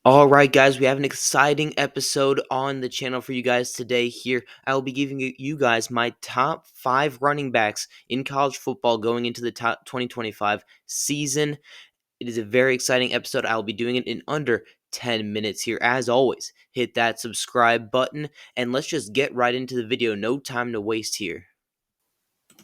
All right, guys, we have an exciting episode on the channel for you guys today. Here, I will be giving you guys my top five running backs in college football going into the top 2025 season. It is a very exciting episode. I will be doing it in under 10 minutes here. As always, hit that subscribe button and let's just get right into the video. No time to waste here.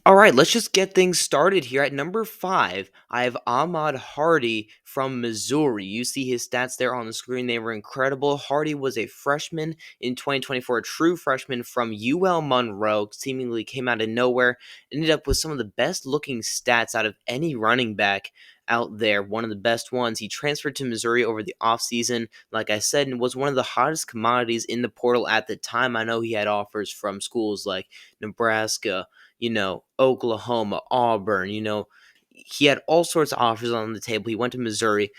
All right, let's just get things started here. At number five, I have Ahmad Hardy from Missouri. You see his stats there on the screen. They were incredible. Hardy was a freshman in 2024, a true freshman from UL Monroe, seemingly came out of nowhere, ended up with some of the best looking stats out of any running back out there, one of the best ones. He transferred to Missouri over the offseason, like I said, and was one of the hottest commodities in the portal at the time. I know he had offers from schools like Nebraska, Oklahoma, Auburn, he had all sorts of offers on the table. He went to Missouri.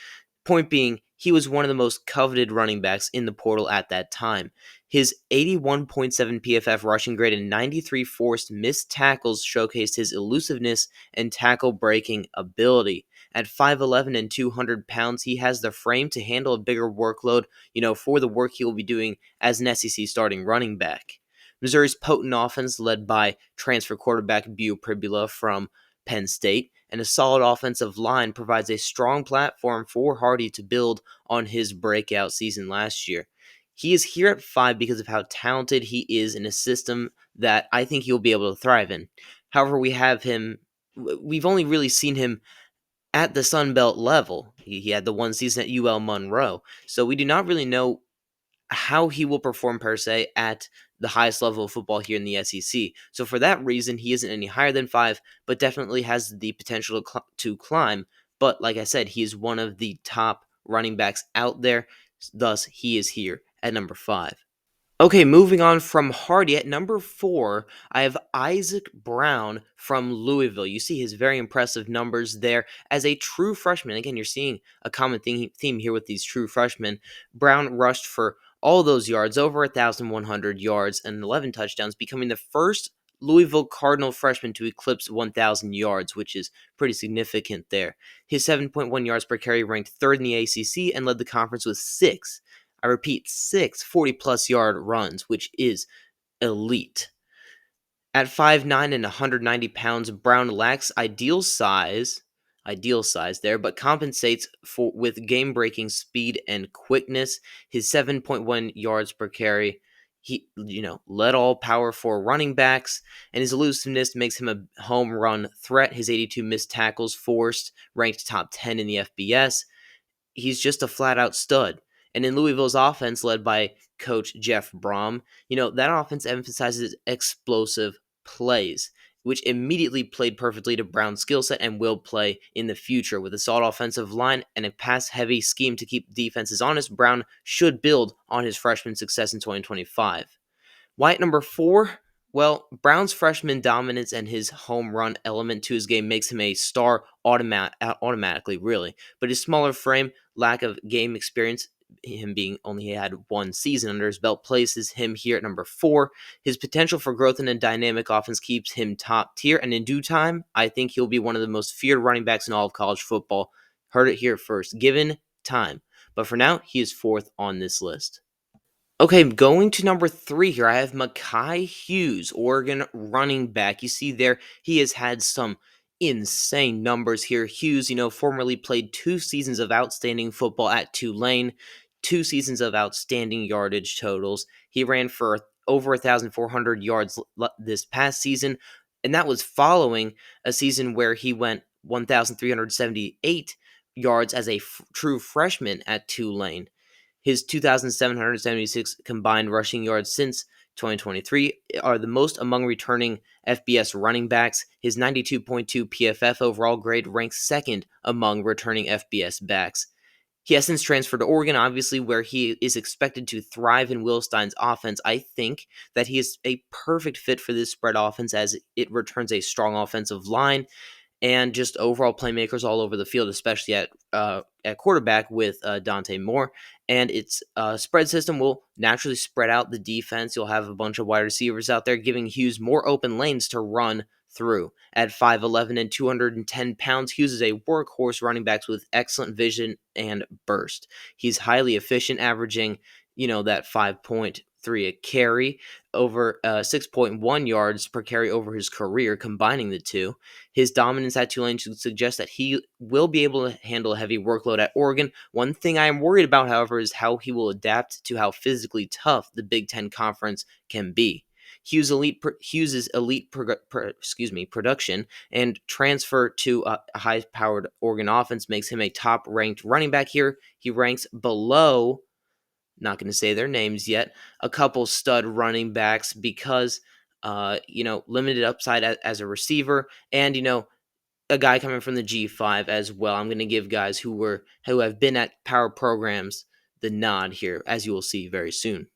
Point being, he was one of the most coveted running backs in the portal at that time. His 81.7 PFF rushing grade and 93 forced missed tackles showcased his elusiveness and tackle breaking ability. At 5'11 and 200 pounds, he has the frame to handle a bigger workload, for the work he will be doing as an SEC starting running back. Missouri's potent offense, led by transfer quarterback Beau Pribula from Penn State, and a solid offensive line provides a strong platform for Hardy to build on his breakout season last year. He is here at five because of how talented he is in a system that I think he'll be able to thrive in. However, we've only really seen him at the Sun Belt level. He had the one season at UL Monroe, so we do not really know how he will perform per se at the highest level of football here in the SEC. So for that reason, he isn't any higher than five, but definitely has the potential to climb. But like I said, he is one of the top running backs out there. Thus, he is here at number five. Okay, moving on from Hardy at number four, I have Isaac Brown from Louisville. You see his very impressive numbers there as a true freshman. Again, you're seeing a common theme here with these true freshmen. Brown rushed for all those yards, over 1,100 yards and 11 touchdowns, becoming the first Louisville Cardinal freshman to eclipse 1,000 yards, which is pretty significant there. His 7.1 yards per carry ranked third in the ACC and led the conference with six. I repeat, six 40-plus yard runs, which is elite. At 5'9 and 190 pounds, Brown lacks ideal size there, but compensates for with game-breaking speed and quickness. His 7.1 yards per carry, he led all Power 4 running backs, and his elusiveness makes him a home run threat. His 82 missed tackles forced ranked top 10 in the FBS. He's just a flat-out stud. And in Louisville's offense, led by coach Jeff Brom, that offense emphasizes explosive plays, which immediately played perfectly to Brown's skill set and will play in the future. With a solid offensive line and a pass-heavy scheme to keep defenses honest, Brown should build on his freshman success in 2025. Why at number four? Well, Brown's freshman dominance and his home run element to his game makes him a star automatically, really. But his smaller frame, lack of game experience, him being only he had one season under his belt, places him here at number four. His potential for growth in a dynamic offense keeps him top tier, and in due time, I think he'll be one of the most feared running backs in all of college football. Heard it here first, given time. But for now, he is fourth on this list. Okay, going to number three here, I have Mekhi Hughes, Oregon running back. You see there, he has had some insane numbers here. Hughes, formerly played 2 seasons of outstanding football at Tulane, 2 seasons of outstanding yardage totals. He ran for over 1,400 yards this past season, and that was following a season where he went 1,378 yards as a true freshman at Tulane. His 2,776 combined rushing yards since 2023 are the most among returning FBS running backs. His 92.2 PFF overall grade ranks second among returning FBS backs. He has since transferred to Oregon, obviously, where he is expected to thrive in Will Stein's offense. I think that he is a perfect fit for this spread offense as it returns a strong offensive line and just overall playmakers all over the field, especially at quarterback with Dante Moore. And its spread system will naturally spread out the defense. You'll have a bunch of wide receivers out there, giving Hughes more open lanes to run through. At 5'11 and 210 pounds, Hughes is a workhorse running back with excellent vision and burst. He's highly efficient, averaging, that 5.3 a carry, over 6.1 yards per carry over his career, combining the two. His dominance at Tulane should suggest that he will be able to handle a heavy workload at Oregon. One thing I am worried about, however, is how he will adapt to how physically tough the Big Ten Conference can be. Hughes's elite production and transfer to a high-powered Oregon offense makes him a top-ranked running back here. He ranks below, not going to say their names yet, a couple stud running backs because, limited upside as a receiver, and a guy coming from the G5 as well. I'm going to give guys who have been at power programs the nod here, as you will see very soon.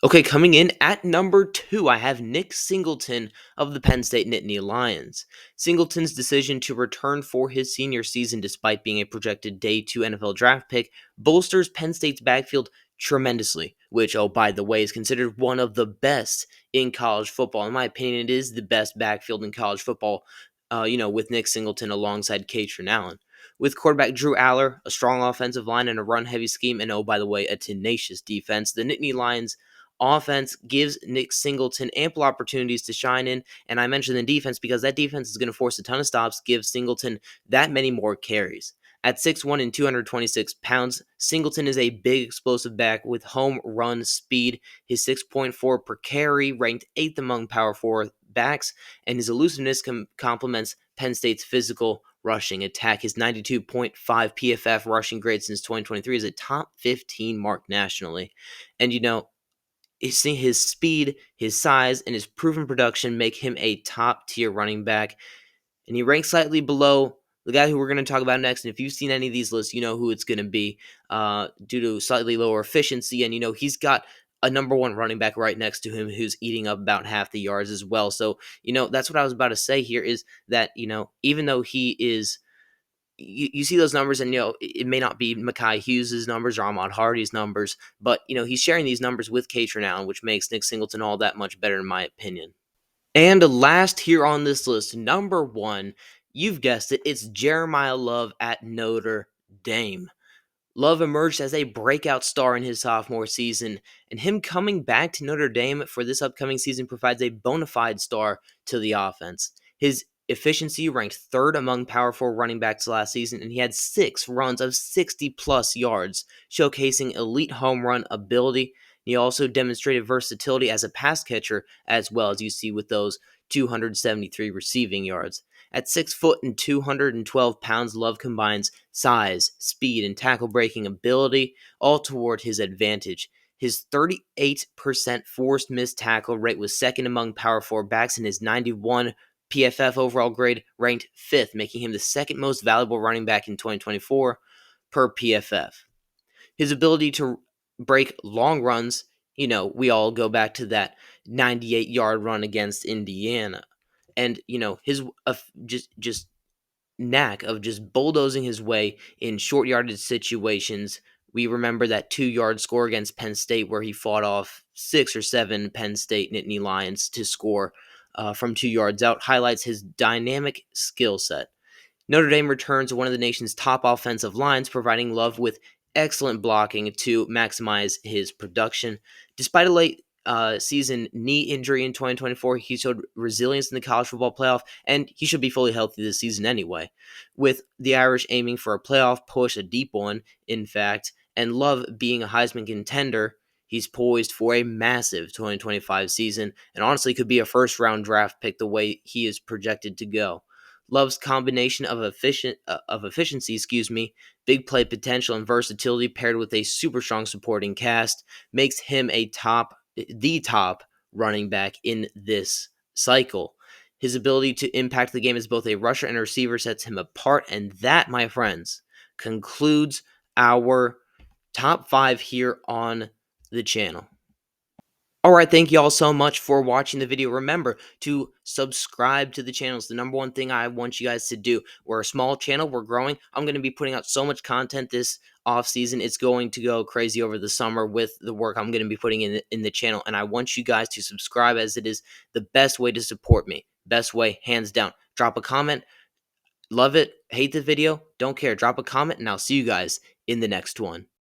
Okay, coming in at number 2, I have Nick Singleton of the Penn State Nittany Lions. Singleton's decision to return for his senior season, despite being a projected Day 2 NFL draft pick, bolsters Penn State's backfield tremendously, which, oh, by the way, is considered one of the best in college football. In my opinion, it is the best backfield in college football, with Nick Singleton alongside Katron Allen. With quarterback Drew Aller, a strong offensive line, and a run-heavy scheme, and, oh, by the way, a tenacious defense, the Nittany Lions offense gives Nick Singleton ample opportunities to shine in, and I mentioned the defense because that defense is going to force a ton of stops, give Singleton that many more carries. At 6'1 and 226 pounds, Singleton is a big explosive back with home run speed. His 6.4 per carry ranked 8th among Power 4 backs, and his elusiveness complements Penn State's physical rushing attack. His 92.5 PFF rushing grade since 2023 is a top 15 mark nationally. And his speed, his size, and his proven production make him a top-tier running back. And he ranks slightly below the guy who we're going to talk about next. And if you've seen any of these lists, you know who it's going to be due to slightly lower efficiency. And, he's got a number 1 running back right next to him who's eating up about half the yards as well. So, that's what I was about to say here is that, even though he is – you see those numbers, and it may not be Mekhi Hughes' numbers or Ahmad Hardy's numbers, but he's sharing these numbers with Katron Allen, which makes Nick Singleton all that much better in my opinion. And last here on this list, number 1, you've guessed it, it's Jeremiah Love at Notre Dame. Love emerged as a breakout star in his sophomore season, and him coming back to Notre Dame for this upcoming season provides a bona fide star to the offense. His efficiency ranked 3rd among Power 4 running backs last season, and he had 6 runs of 60-plus yards, showcasing elite home run ability. He also demonstrated versatility as a pass catcher, as well as you see with those 273 receiving yards. At 6 foot and 212 pounds, Love combines size, speed, and tackle breaking ability, all toward his advantage. His 38% forced missed tackle rate was 2nd among Power 4 backs, and his 91 PFF overall grade ranked 5th, making him the 2nd most valuable running back in 2024 per PFF. His ability to break long runs, we all go back to that 98-yard run against Indiana. And, his just knack of just bulldozing his way in short yardage situations. We remember that 2-yard score against Penn State where he fought off 6 or 7 Penn State Nittany Lions to score from 2 yards out, highlights his dynamic skill set. Notre Dame returns one of the nation's top offensive lines, providing Love with excellent blocking to maximize his production. Despite a late season knee injury in 2024, he showed resilience in the college football playoff, and he should be fully healthy this season anyway. With the Irish aiming for a playoff push, a deep one, in fact, and Love being a Heisman contender, he's poised for a massive 2025 season, and honestly could be a first-round draft pick the way he is projected to go. Love's combination of efficiency, big play potential, and versatility paired with a super strong supporting cast makes him the top running back in this cycle. His ability to impact the game as both a rusher and a receiver sets him apart, and that, my friends, concludes our top 5 here on the channel. Alright, thank you all so much for watching the video. Remember to subscribe to the channel. It's the number 1 thing I want you guys to do. We're a small channel. We're growing. I'm going to be putting out so much content this off season. It's going to go crazy over the summer with the work I'm going to be putting in the channel. And I want you guys to subscribe, as it is the best way to support me. best way, hands down. Drop a comment. Love it, hate the video, don't care. Drop a comment, and I'll see you guys in the next one.